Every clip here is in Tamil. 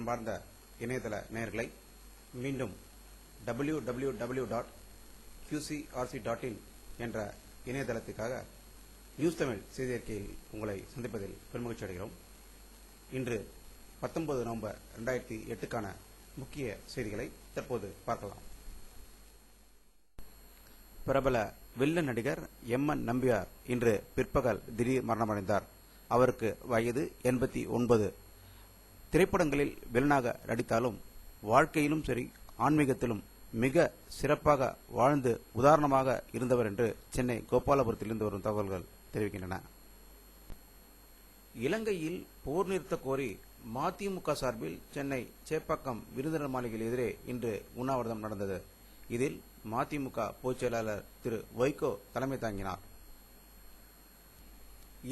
அன்பார்ந்த இணையதள நேயர்களை மீண்டும் www.qcrc.in என்ற இணையதளத்துக்காக நியூஸ் தமிழ் செய்தி அறிக்கையில் உங்களை சந்திப்பதில் பெருமகிழ்ச்சி அடைகிறோம். இன்று 19 நவம்பர் 2008க்கான முக்கிய செய்திகளை தற்போது பார்க்கலாம். பிரபல வில்லன் நடிகர் எம்.என். நம்பியார் இன்று பிற்பகல் திடீர் மரணமடைந்தார். அவருக்கு வயது 89. திரைப்படங்களில் வில்லனாக நடித்தாலும் வாழ்க்கையிலும் சரி ஆன்மீகத்திலும் மிக சிறப்பாக வாழ்ந்து உதாரணமாக இருந்தவர் என்று சென்னை கோபாலபுரத்திலிருந்து வரும் தகவல்கள் தெரிவிக்கின்றன. இலங்கையில் போர் நிறுத்த கோரி மதிமுக சார்பில் சென்னை சேப்பாக்கம் விருந்தினர் மாளிகையில் எதிரே இன்று உண்ணாவிரதம் நடந்தது. இதில் மதிமுக பொதுச் செயலாளர் திரு வைகோ தலைமை தாங்கினார்.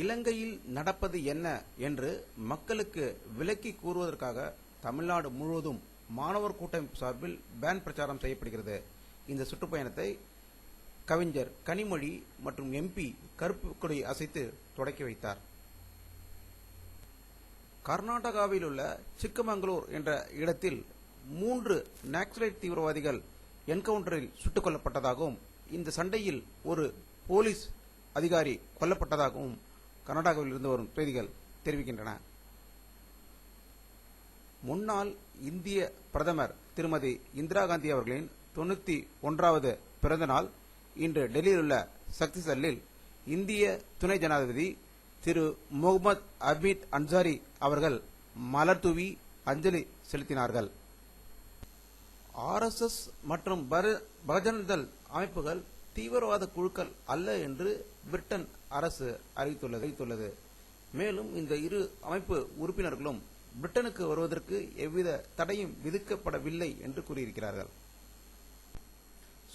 இலங்கையில் நடப்பது என்ன என்று மக்களுக்கு விளக்கி கூறுவதற்காக தமிழ்நாடு முழுவதும் மாணவர் கூட்டமைப்பு சார்பில் பேன் பிரச்சாரம் செய்யப்படுகிறது. இந்த சுற்றுப்பயணத்தை கவிஞர் கனிமொழி மற்றும் எம்பி கருப்பு கொடி அசைத்து தொடக்கி வைத்தார். கர்நாடகாவில் உள்ள சிக்கமங்களூர் என்ற இடத்தில் 3 நக்சலைட் தீவிரவாதிகள் என்கவுண்டரில் சுட்டுக் கொல்லப்பட்டதாகவும் இந்த சண்டையில் ஒரு போலீஸ் அதிகாரி கொல்லப்பட்டதாகவும் கர்நாடகாவில் இருந்து வரும் செய்திகள் தெரிவிக்கின்றன. முன்னாள் இந்திய பிரதமர் திருமதி இந்திரா காந்தி அவர்களின் 91வது பிறந்த நாள் இன்று டெல்லியில் உள்ள சக்தி ஸ்தல்லில் இந்திய துணை ஜனாதிபதி திரு முகமது ஹமீத் அன்சாரி அவர்கள் மலர் தூவி அஞ்சலி செலுத்தினார்கள். RSS மற்றும் பஜன்தள் அமைப்புகள் தீவிரவாத குழுக்கள் அல்ல என்று பிரிட்டன் அரசு அறிவித்துள்ளது. மேலும் இந்த இரு அமைப்பு உறுப்பினர்களும் பிரிட்டனுக்கு வருவதற்கு எவ்வித தடையும் விதிக்கப்படவில்லை என்று கூறியிருக்கிறார்கள்.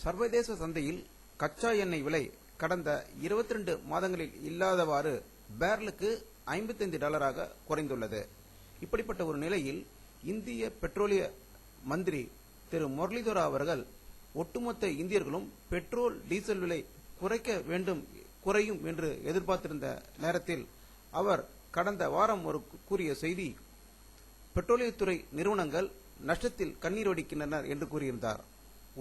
சர்வதேச சந்தையில் கச்சா எண்ணெய் விலை கடந்த 22 மாதங்களில் இல்லாதவாறு பேரலுக்கு $55 குறைந்துள்ளது. இப்படிப்பட்ட ஒரு நிலையில் இந்திய பெட்ரோலிய மந்திரி திரு முரளிதரா அவர்கள் ஒட்டுமொத்த இந்தியர்களும் பெட்ரோல் டீசல் விலை குறையும் என்று எதிர்பார்த்திருந்த நேரத்தில் அவர் கடந்த வாரம் கூறிய செய்தி பெட்ரோலியத்துறை நிறுவனங்கள் நஷ்டத்தில் கண்ணீர் வடிக்கின்றனர் என்று கூறியிருந்தார்.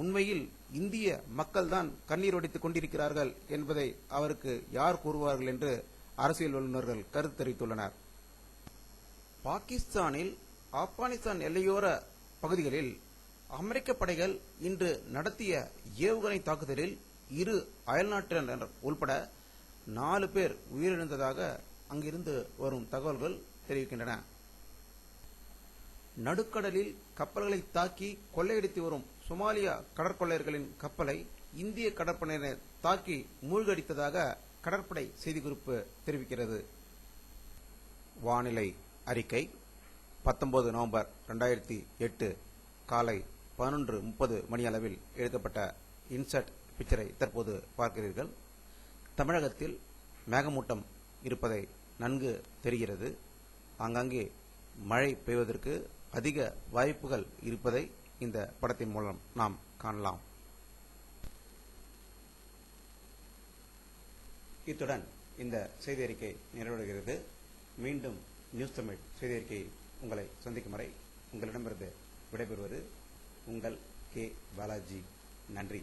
உண்மையில் இந்திய மக்கள்தான் கண்ணீர் வடித்துக் கொண்டிருக்கிறார்கள் என்பதை அவருக்கு யார் கூறுவார்கள் என்று அரசியல் வல்லுநர்கள் கருத்து தெரிவித்துள்ளனர். பாகிஸ்தானில் ஆப்கானிஸ்தான் எல்லையோர பகுதிகளில் அமெரிக்க படைகள் இன்று நடத்திய ஏவுகணை தாக்குதலில் 2 அயல்நாட்டினர் உள்பட 4 பேர் உயிரிழந்ததாக அங்கிருந்து வரும் தகவல்கள் தெரிவிக்கின்றன. நடுக்கடலில் கப்பல்களை தாக்கி கொள்ளையடித்து வரும் சொமாலியா கடற்கொள்ளையர்களின் கப்பலை இந்திய கடற்படையினர் தாக்கி மூழ்கடித்ததாக கடற்படை செய்திக்குறிப்பு தெரிவிக்கிறது. வானிலை அறிக்கை 19 நவம்பர் 2008 காலை 11:30 மணி அளவில் எடுக்கப்பட்ட இன்சர்ட் பிக்சரை தற்போது பார்க்கிறீர்கள். தமிழகத்தில் மேகமூட்டம் இருப்பதை நன்கு தெரிகிறது. ஆங்காங்கே மழை பெய்வதற்கு அதிக வாய்ப்புகள் இருப்பதை இந்த படத்தின் மூலம் நாம் காணலாம். இத்துடன் இந்த செய்தி அறிக்கை நிறைவடைகிறது. மீண்டும் நியூஸ் தமிழ் செய்தி அறிக்கை உங்களை சந்திக்கும் வரை உங்களிடமிருந்து விடைபெறுவது உங்கள் கே. பாலாஜி. நன்றி.